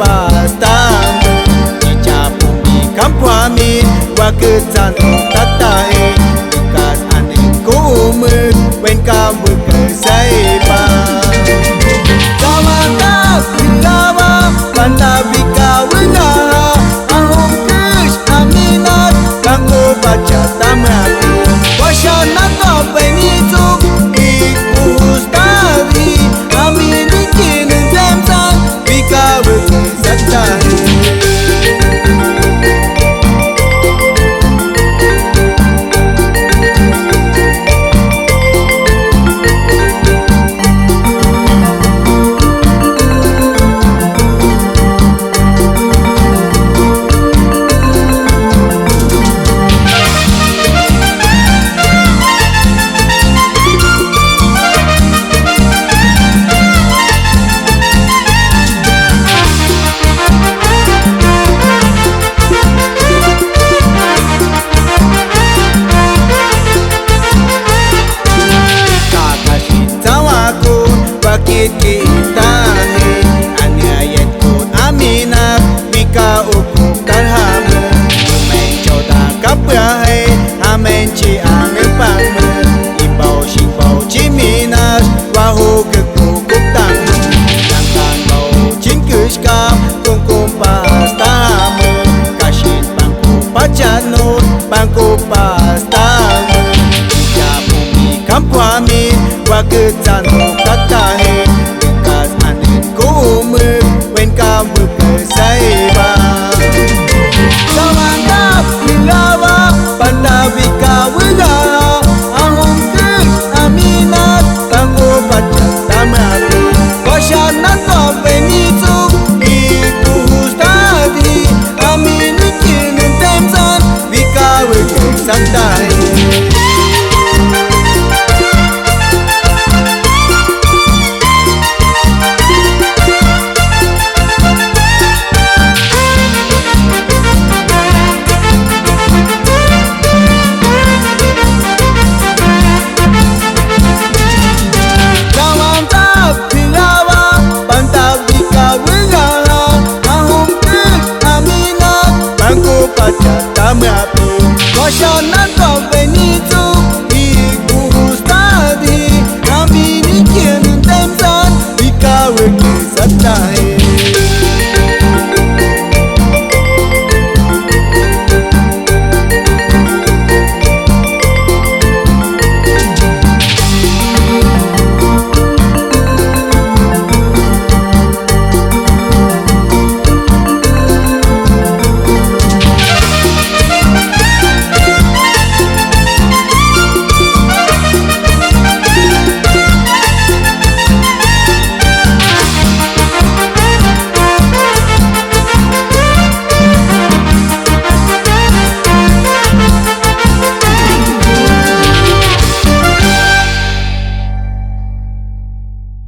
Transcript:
pasta Cica bumi kampuami Wakatan tatai Bekas aningku umur Wen kamu kesaiba Kawakas bilawa Pantabika wengaha Ahum kish aminat Bangku baca tamati Wasyana kau pengituk Ikus tari Amin ikin temsan Bika berkesatari kita he anyayat ko aminat mika ukuk tarhame men choda kapra he amen chi angel pangme ibau shibau chiminas wahu ke kukuk tang tang bau chinkuska kungkum pastame kashin bangku pacano bangku pastame ja bumi kampuami waketano katahe bekas aningku umur wen kamu kesaiba Samantap bilawa pandabika wengaha ahum kish aminat bangku baca tamati Wasyana kau pengituk ikus tadi amin ikin temsan bika wekesatari Wasyana